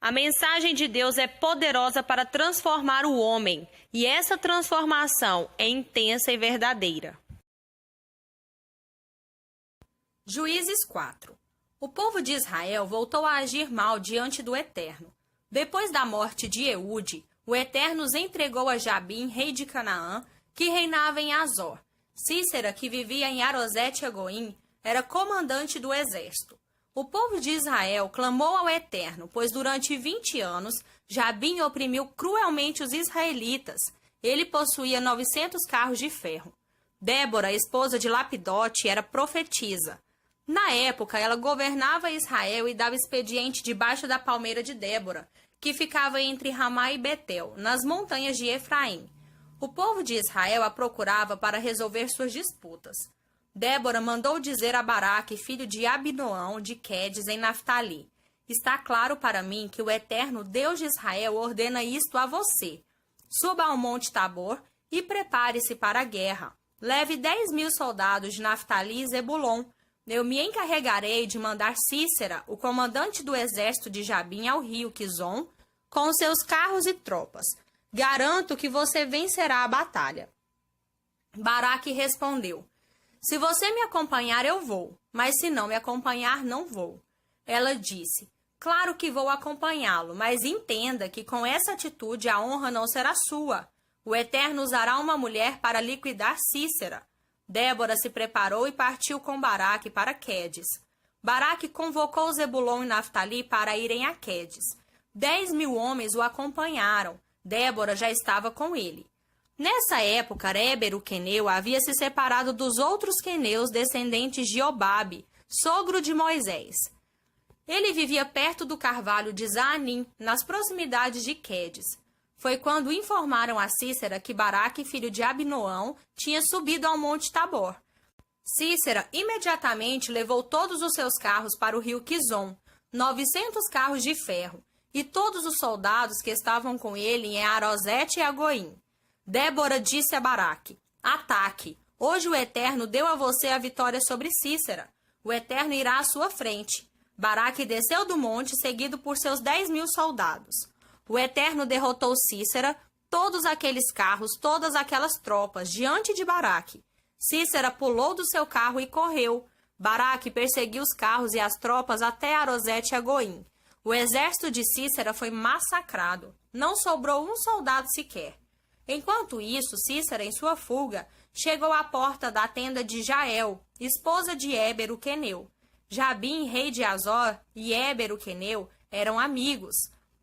A mensagem de Deus é poderosa para transformar o homem, e essa transformação é intensa e verdadeira. Juízes 4. O povo de Israel voltou a agir mal diante do Eterno. Depois da morte de Eude, o Eterno os entregou a Jabim, rei de Canaã, que reinava em Azor. Cícera, que vivia em Arosete-Agoim, era comandante do exército. O povo de Israel clamou ao Eterno, pois durante 20 anos Jabim oprimiu cruelmente os israelitas. Ele possuía 900 carros de ferro. Débora, esposa de Lapidote, era profetisa. Na época, ela governava Israel e dava expediente debaixo da palmeira de Débora, que ficava entre Ramá e Betel, nas montanhas de Efraim. O povo de Israel a procurava para resolver suas disputas. Débora mandou dizer a Baraque, filho de Abinoão, de Quedes, em Naftali: Está claro para mim que o Eterno Deus de Israel ordena isto a você. Suba ao monte Tabor e prepare-se para a guerra. Leve 10.000 soldados de Naftali e Zebulon. Eu me encarregarei de mandar Cícera, o comandante do exército de Jabim, ao rio Quizon, com seus carros e tropas. Garanto que você vencerá a batalha. Baraque respondeu: Se você me acompanhar, eu vou, mas se não me acompanhar, não vou. Ela disse: Claro que vou acompanhá-lo, mas entenda que com essa atitude a honra não será sua. O Eterno usará uma mulher para liquidar Cícera. Débora se preparou e partiu com Baraque para Quedes. Baraque convocou Zebulon e Naftali para irem a Quedes. 10.000 homens o acompanharam. Débora já estava com ele. Nessa época, Éber, o queneu, havia se separado dos outros queneus descendentes de Obabe, sogro de Moisés. Ele vivia perto do carvalho de Zaanim, nas proximidades de Quedes. Foi quando informaram a Cícera que Baraque, filho de Abinoão, tinha subido ao monte Tabor. Cícera imediatamente levou todos os seus carros para o rio Quizon, 900 carros de ferro, e todos os soldados que estavam com ele em Arosete e Agoim. Débora disse a Baraque: Ataque! Hoje o Eterno deu a você a vitória sobre Cícera. O Eterno irá à sua frente. Baraque desceu do monte, seguido por seus 10.000 soldados. O Eterno derrotou Cícera, todos aqueles carros, todas aquelas tropas, diante de Baraque. Cícera pulou do seu carro e correu. Baraque perseguiu os carros e as tropas até Arosete e Agoim. O exército de Cícera foi massacrado. Não sobrou um soldado sequer. Enquanto isso, Cícera, em sua fuga, chegou à porta da tenda de Jael, esposa de Éber, o queneu. Jabim, rei de Azor, e Éber, o queneu, eram amigos.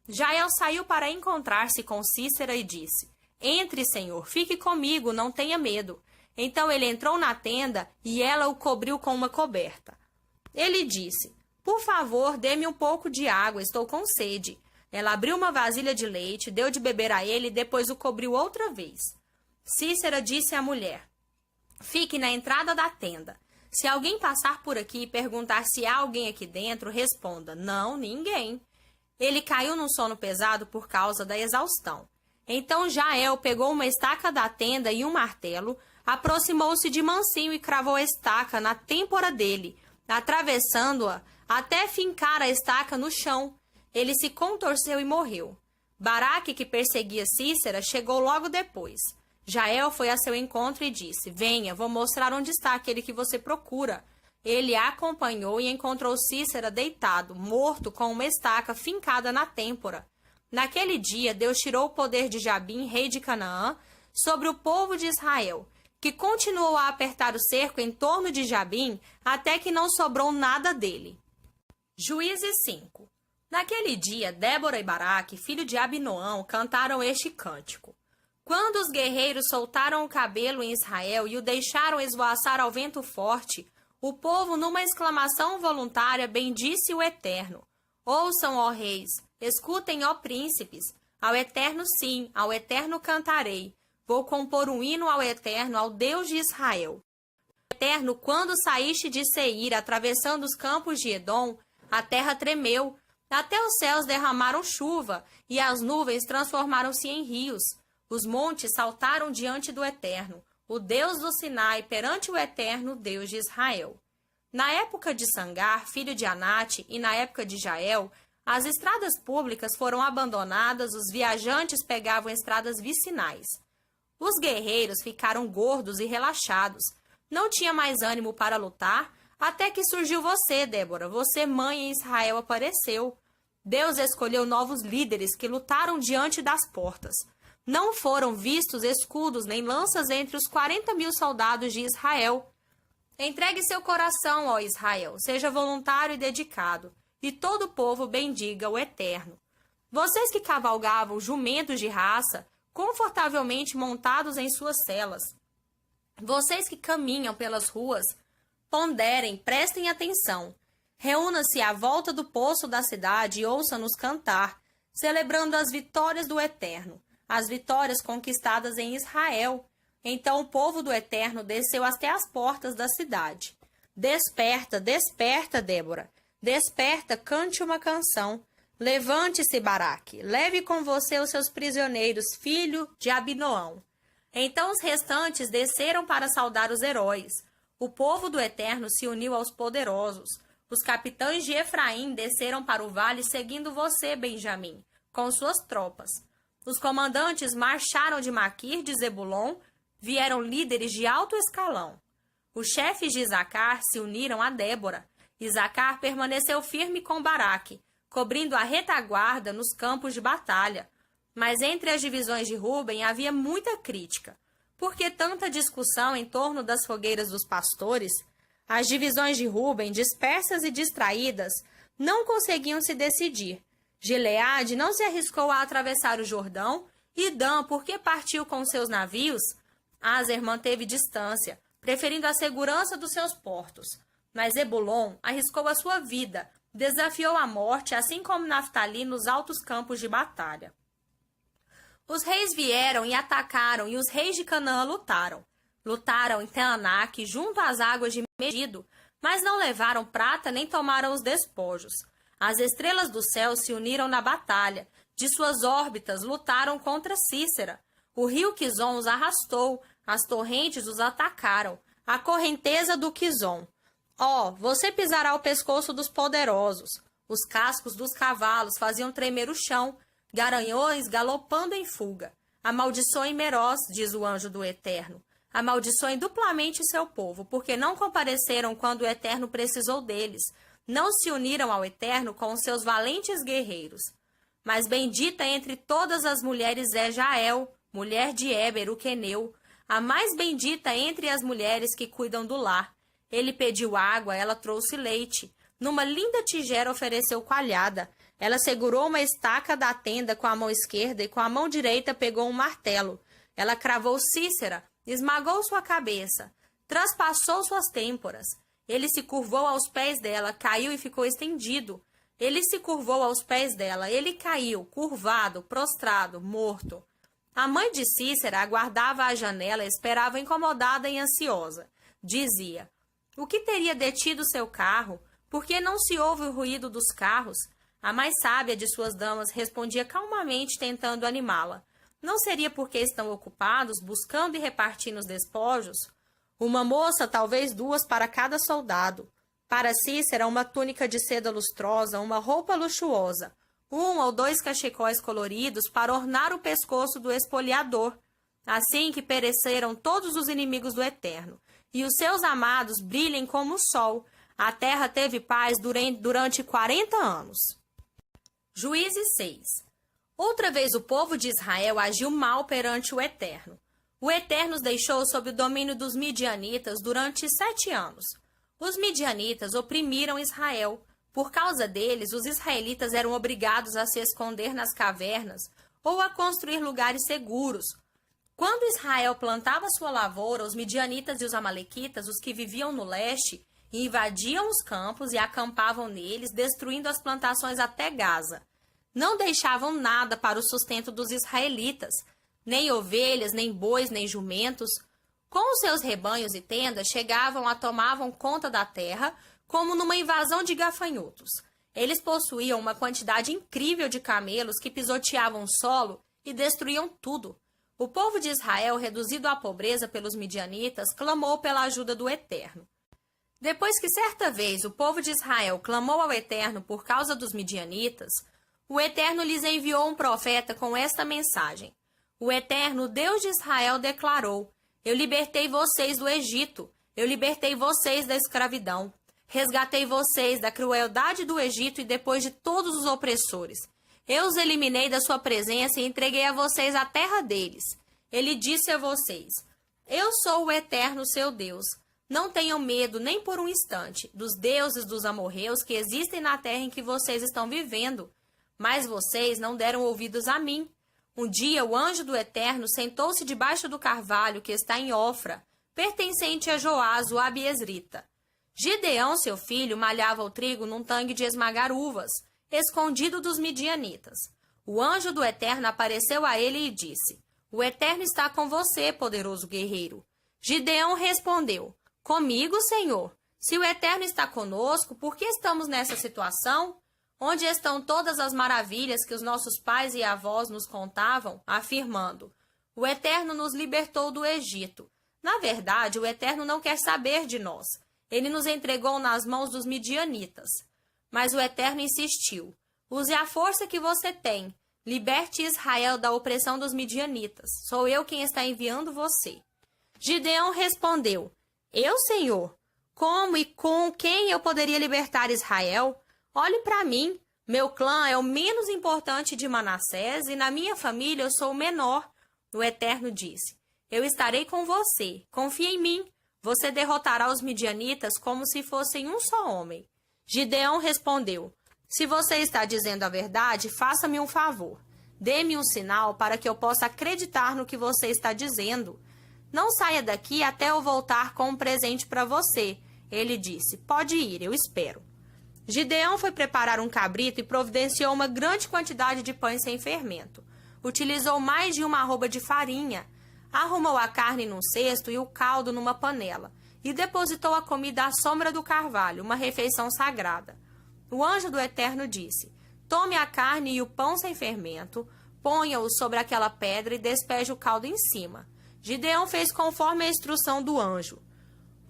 Jael saiu para encontrar-se com Cícera e disse: Entre, Senhor, fique comigo, não tenha medo. Então ele entrou na tenda e ela o cobriu com uma coberta. Ele disse: Por favor, dê-me um pouco de água, estou com sede. Ela abriu uma vasilha de leite, deu de beber a ele e depois o cobriu outra vez. Cícera disse à mulher: Fique na entrada da tenda. Se alguém passar por aqui e perguntar se há alguém aqui dentro, responda: Não, ninguém. Ele caiu num sono pesado por causa da exaustão. Então Jael pegou uma estaca da tenda e um martelo, aproximou-se de mansinho e cravou a estaca na têmpora dele, atravessando-a até fincar a estaca no chão. Ele se contorceu e morreu. Baraque, que perseguia Cícera, chegou logo depois. Jael foi a seu encontro e disse: Venha, vou mostrar onde está aquele que você procura. Ele a acompanhou e encontrou Cícera deitado, morto, com uma estaca fincada na têmpora. Naquele dia, Deus tirou o poder de Jabim, rei de Canaã, sobre o povo de Israel, que continuou a apertar o cerco em torno de Jabim até que não sobrou nada dele. Juízes 5. Naquele dia, Débora e Baraque, filho de Abinoão, cantaram este cântico. Quando os guerreiros soltaram o cabelo em Israel e o deixaram esvoaçar ao vento forte, o povo, numa exclamação voluntária, bendisse o Eterno. Ouçam, ó reis, escutem, ó príncipes. Ao Eterno sim, ao Eterno cantarei. Vou compor um hino ao Eterno, ao Deus de Israel. Eterno, quando saíste de Seir, atravessando os campos de Edom, a terra tremeu, até os céus derramaram chuva, e as nuvens transformaram-se em rios. Os montes saltaram diante do Eterno, o Deus do Sinai, perante o Eterno, Deus de Israel. Na época de Sangar, filho de Anate, e na época de Jael, As estradas públicas foram abandonadas, os viajantes pegavam estradas vicinais. Os guerreiros ficaram gordos e relaxados. Não tinha mais ânimo para lutar, até que surgiu você, Débora. Você, mãe em Israel, apareceu. Deus escolheu novos líderes que lutaram diante das portas. Não foram vistos escudos nem lanças entre os 40.000 soldados de Israel. Entregue seu coração, ó Israel, seja voluntário e dedicado, e todo o povo bendiga o Eterno. Vocês que cavalgavam jumentos de raça, confortavelmente montados em suas celas. Vocês que caminham pelas ruas, ponderem, prestem atenção. Reúna-se à volta do poço da cidade e ouça-nos cantar, celebrando as vitórias do Eterno, as vitórias conquistadas em Israel. Então o povo do Eterno desceu até as portas da cidade. Desperta, desperta, Débora. Desperta, cante uma canção. Levante-se, Baraque. Leve com você os seus prisioneiros, filho de Abinoão. Então os restantes desceram para saudar os heróis. O povo do Eterno se uniu aos poderosos. Os capitães de Efraim desceram para o vale seguindo você, Benjamim, com suas tropas. Os comandantes marcharam de Maquir de Zebulon, vieram líderes de alto escalão. Os chefes de Isacar se uniram a Débora. Isacar permaneceu firme com Baraque, cobrindo a retaguarda nos campos de batalha. Mas entre as divisões de Ruben havia muita crítica. Por que tanta discussão em torno das fogueiras dos pastores? As divisões de Ruben, dispersas e distraídas, não conseguiam se decidir. Gileade não se arriscou a atravessar o Jordão, e Dan, porque partiu com seus navios, Aser manteve distância, preferindo a segurança dos seus portos. Mas Zebulon arriscou a sua vida, desafiou a morte, assim como Naftali nos altos campos de batalha. Os reis vieram e atacaram, e os reis de Canaã lutaram. Lutaram em Teanaque, junto às águas de Megido, mas não levaram prata nem tomaram os despojos. As estrelas do céu se uniram na batalha. De suas órbitas lutaram contra Cícera. O rio Quizon os arrastou, as torrentes os atacaram. A correnteza do Quizon. Você pisará o pescoço dos poderosos. Os cascos dos cavalos faziam tremer o chão, garanhões galopando em fuga. Amaldiçoem Meroz, diz o anjo do Eterno. Amaldiçoem duplamente seu povo, porque não compareceram quando o Eterno precisou deles. Não se uniram ao Eterno com os seus valentes guerreiros. Mas bendita entre todas as mulheres é Jael, mulher de Éber, o queneu, a mais bendita entre as mulheres que cuidam do lar. Ele pediu água, ela trouxe leite. Numa linda tigela ofereceu coalhada. Ela segurou uma estaca da tenda com a mão esquerda e com a mão direita pegou um martelo. Ela cravou Cícera, esmagou sua cabeça, traspassou suas têmporas. Ele se curvou aos pés dela, caiu e ficou estendido. Ele se curvou aos pés dela, ele caiu, curvado, prostrado, morto. A mãe de Cícera aguardava à janela, esperava incomodada e ansiosa. Dizia: o que teria detido seu carro? Por que não se ouve o ruído dos carros? A mais sábia de suas damas respondia calmamente, tentando animá-la. Não seria porque estão ocupados, buscando e repartindo os despojos? Uma moça, talvez duas para cada soldado. Para Cícera, uma túnica de seda lustrosa, uma roupa luxuosa, 1 ou 2 cachecóis coloridos para ornar o pescoço do espoliador. Assim que pereceram todos os inimigos do Eterno, e os seus amados brilhem como o sol. A terra teve paz durante 40 anos. Juízes 6. Outra vez o povo de Israel agiu mal perante o Eterno. O Eterno os deixou sob o domínio dos midianitas durante 7 anos. Os midianitas oprimiram Israel. Por causa deles, os israelitas eram obrigados a se esconder nas cavernas ou a construir lugares seguros. Quando Israel plantava sua lavoura, os midianitas e os amalequitas, os que viviam no leste, invadiam os campos e acampavam neles, destruindo as plantações até Gaza. Não deixavam nada para o sustento dos israelitas, nem ovelhas, nem bois, nem jumentos. Com os seus rebanhos e tendas, tomavam conta da terra, como numa invasão de gafanhotos. Eles possuíam uma quantidade incrível de camelos que pisoteavam o solo e destruíam tudo. O povo de Israel, reduzido à pobreza pelos midianitas, clamou pela ajuda do Eterno. Depois que certa vez o povo de Israel clamou ao Eterno por causa dos midianitas, o Eterno lhes enviou um profeta com esta mensagem. O Eterno, Deus de Israel, declarou: Eu libertei vocês do Egito, eu libertei vocês da escravidão, resgatei vocês da crueldade do Egito e depois de todos os opressores. Eu os eliminei da sua presença e entreguei a vocês a terra deles. Ele disse a vocês: Eu sou o Eterno, seu Deus. Não tenham medo nem por um instante dos deuses dos amorreus que existem na terra em que vocês estão vivendo. Mas vocês não deram ouvidos a mim. Um dia o anjo do Eterno sentou-se debaixo do carvalho que está em Ofra, pertencente a Joás, o abiezrita. Gideão, seu filho, malhava o trigo num tanque de esmagar uvas, escondido dos midianitas. O anjo do Eterno apareceu a ele e disse: O Eterno está com você, poderoso guerreiro. Gideão respondeu: Comigo, Senhor. Se o Eterno está conosco, por que estamos nessa situação? Onde estão todas as maravilhas que os nossos pais e avós nos contavam, afirmando: O Eterno nos libertou do Egito. Na verdade, o Eterno não quer saber de nós. Ele nos entregou nas mãos dos midianitas. Mas o Eterno insistiu: Use a força que você tem. Liberte Israel da opressão dos midianitas. Sou eu quem está enviando você. Gideão respondeu: Eu, Senhor? Como e com quem eu poderia libertar Israel? Olhe para mim. Meu clã é o menos importante de Manassés e na minha família eu sou o menor. O Eterno disse: Eu estarei com você. Confie em mim. Você derrotará os midianitas como se fossem um só homem. Gideão respondeu: Se você está dizendo a verdade, faça-me um favor. Dê-me um sinal para que eu possa acreditar no que você está dizendo. Não saia daqui até eu voltar com um presente para você. Ele disse: Pode ir, eu espero. Gideão foi preparar um cabrito e providenciou uma grande quantidade de pães sem fermento. Utilizou mais de uma arroba de farinha. Arrumou a carne num cesto e o caldo numa panela. E depositou a comida à sombra do carvalho, uma refeição sagrada. O anjo do Eterno disse: Tome a carne e o pão sem fermento, ponha-os sobre aquela pedra e despeje o caldo em cima. Gideão fez conforme a instrução do anjo.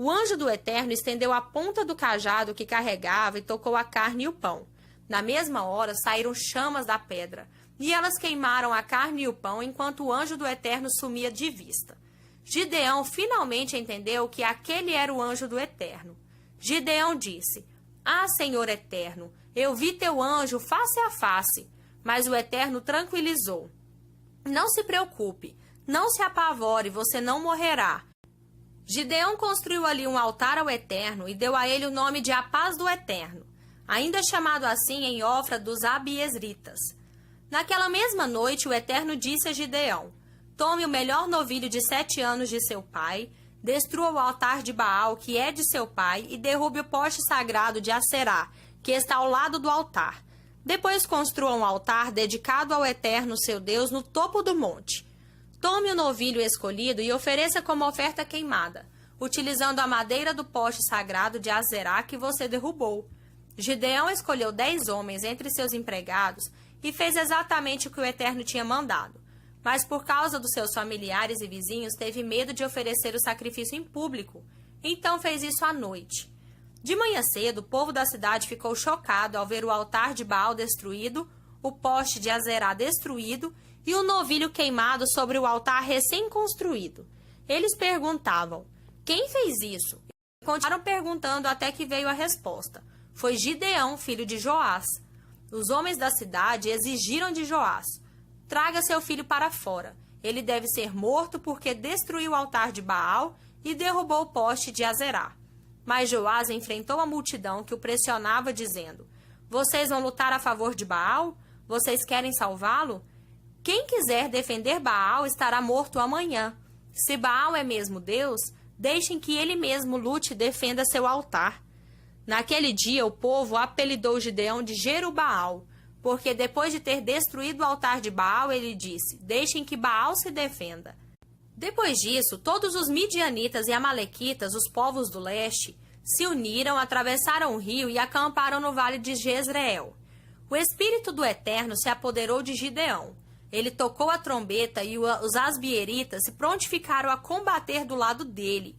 O anjo do Eterno estendeu a ponta do cajado que carregava e tocou a carne e o pão. Na mesma hora saíram chamas da pedra, e elas queimaram a carne e o pão enquanto o anjo do Eterno sumia de vista. Gideão finalmente entendeu que aquele era o anjo do Eterno. Gideão disse: Ah, Senhor Eterno, eu vi teu anjo face a face. Mas o Eterno tranquilizou: Não se preocupe, não se apavore, você não morrerá. Gideão construiu ali um altar ao Eterno e deu a ele o nome de A Paz do Eterno, ainda chamado assim em Ofra dos abiezritas. Naquela mesma noite, o Eterno disse a Gideão: Tome o melhor novilho de 7 anos de seu pai, destrua o altar de Baal, que é de seu pai, e derrube o poste sagrado de Aserá, que está ao lado do altar. Depois construa um altar dedicado ao Eterno, seu Deus, no topo do monte. Tome o novilho escolhido e ofereça como oferta queimada, utilizando a madeira do poste sagrado de Aserá que você derrubou. Gideão escolheu 10 homens entre seus empregados e fez exatamente o que o Eterno tinha mandado. Mas por causa dos seus familiares e vizinhos, teve medo de oferecer o sacrifício em público. Então fez isso à noite. De manhã cedo, o povo da cidade ficou chocado ao ver o altar de Baal destruído, o poste de Aserá destruído e o novilho queimado sobre o altar recém-construído. Eles perguntavam: Quem fez isso? E continuaram perguntando até que veio a resposta: Foi Gideão, filho de Joás. Os homens da cidade exigiram de Joás: Traga seu filho para fora. Ele deve ser morto porque destruiu o altar de Baal e derrubou o poste de Aserá. Mas Joás enfrentou a multidão que o pressionava, dizendo: Vocês vão lutar a favor de Baal? Vocês querem salvá-lo? Quem quiser defender Baal estará morto amanhã. Se Baal é mesmo Deus, deixem que ele mesmo lute e defenda seu altar. Naquele dia, o povo apelidou Gideão de Jerubaal, porque depois de ter destruído o altar de Baal, ele disse: Deixem que Baal se defenda. Depois disso, todos os midianitas e amalequitas, os povos do leste, se uniram, atravessaram o rio e acamparam no vale de Jezreel. O Espírito do Eterno se apoderou de Gideão. Ele tocou a trombeta e os asbieritas se prontificaram a combater do lado dele.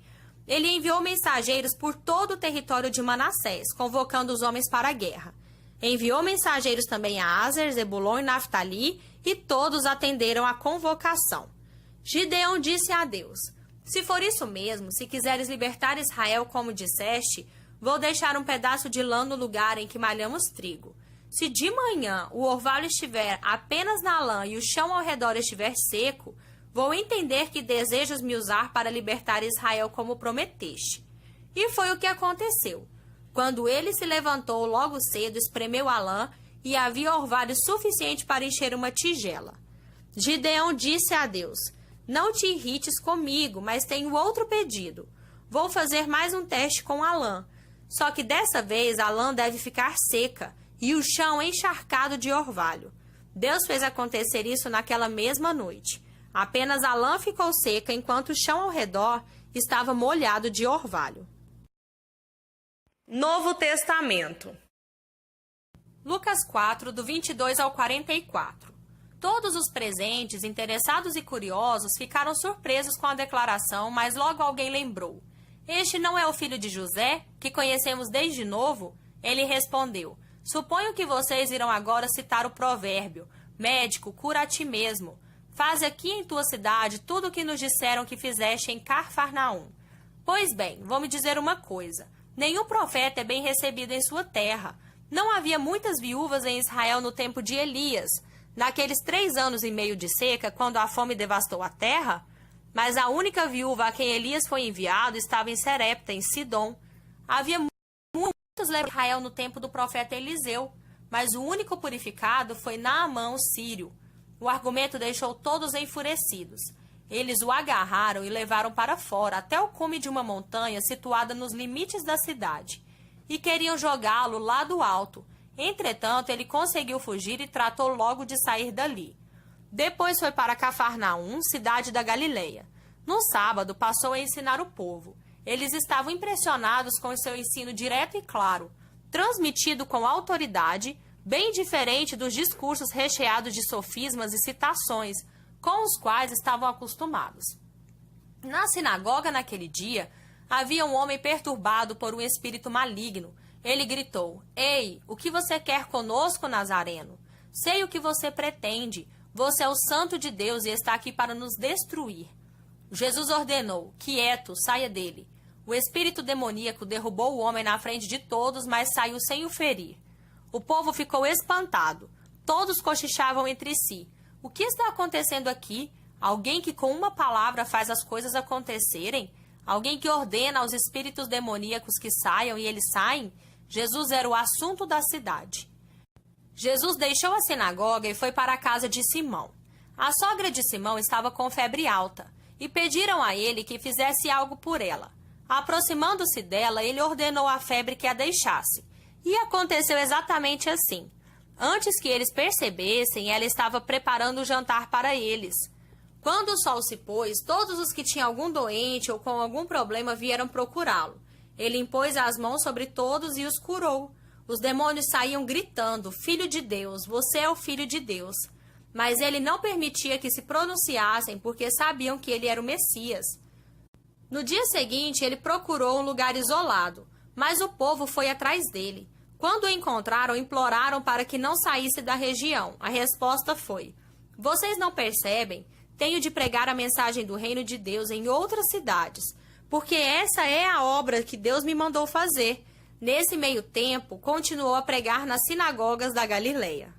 ele enviou mensageiros por todo o território de Manassés, convocando os homens para a guerra. Enviou mensageiros também a Aser, Zebulon e Naftali, e todos atenderam à convocação. Gideão disse a Deus: se for isso mesmo, se quiseres libertar Israel como disseste, vou deixar um pedaço de lã no lugar em que malhamos trigo. Se de manhã o orvalho estiver apenas na lã e o chão ao redor estiver seco, vou entender que desejas me usar para libertar Israel como prometeste. E foi o que aconteceu. Quando ele se levantou logo cedo, espremeu a lã, e havia orvalho suficiente para encher uma tigela. Gideão disse a Deus: não te irrites comigo, mas tenho outro pedido. Vou fazer mais um teste com a lã. Só que dessa vez a lã deve ficar seca e o chão encharcado de orvalho. Deus fez acontecer isso naquela mesma noite. Apenas a lã ficou seca enquanto o chão ao redor estava molhado de orvalho. Novo Testamento. Lucas 4, do 22 ao 44. Todos os presentes, interessados e curiosos, ficaram surpresos com a declaração, mas logo alguém lembrou: este não é o filho de José, que conhecemos desde novo? Ele respondeu: suponho que vocês irão agora citar o provérbio: médico, cura a ti mesmo. Faze aqui em tua cidade tudo o que nos disseram que fizeste em Cafarnaum. Pois bem, vou me dizer uma coisa: nenhum profeta é bem recebido em sua terra. Não havia muitas viúvas em Israel no tempo de Elias, naqueles 3 anos e meio de seca, quando a fome devastou a terra? Mas a única viúva a quem Elias foi enviado estava em Serepta, em Sidom. Havia muitos leprosos em Israel no tempo do profeta Eliseu, mas o único purificado foi Naamã, o sírio. O argumento deixou todos enfurecidos. Eles o agarraram e levaram para fora, até o cume de uma montanha situada nos limites da cidade, e queriam jogá-lo lá do alto. Entretanto, ele conseguiu fugir e tratou logo de sair dali. Depois foi para Cafarnaum, cidade da Galileia. No sábado, passou a ensinar o povo. Eles estavam impressionados com o seu ensino direto e claro, transmitido com autoridade, bem diferente dos discursos recheados de sofismas e citações, com os quais estavam acostumados. Na sinagoga naquele dia, havia um homem perturbado por um espírito maligno. Ele gritou: ei, o que você quer conosco, Nazareno? Sei o que você pretende. Você é o santo de Deus e está aqui para nos destruir. Jesus ordenou: quieto, saia dele. O espírito demoníaco derrubou o homem na frente de todos, mas saiu sem o ferir. O povo ficou espantado. Todos cochichavam entre si: o que está acontecendo aqui? Alguém que com uma palavra faz as coisas acontecerem? Alguém que ordena aos espíritos demoníacos que saiam e eles saem? Jesus era o assunto da cidade. Jesus deixou a sinagoga e foi para a casa de Simão. A sogra de Simão estava com febre alta e pediram a ele que fizesse algo por ela. Aproximando-se dela, ele ordenou à febre que a deixasse. E aconteceu exatamente assim. Antes que eles percebessem, ela estava preparando o jantar para eles. Quando o sol se pôs, todos os que tinham algum doente ou com algum problema vieram procurá-lo. Ele impôs as mãos sobre todos e os curou. Os demônios saíam gritando: Filho de Deus, você é o Filho de Deus. Mas ele não permitia que se pronunciassem, porque sabiam que ele era o Messias. No dia seguinte, ele procurou um lugar isolado, mas o povo foi atrás dele. Quando o encontraram, imploraram para que não saísse da região. A resposta foi: vocês não percebem? Tenho de pregar a mensagem do reino de Deus em outras cidades, porque essa é a obra que Deus me mandou fazer. Nesse meio tempo, continuou a pregar nas sinagogas da Galileia.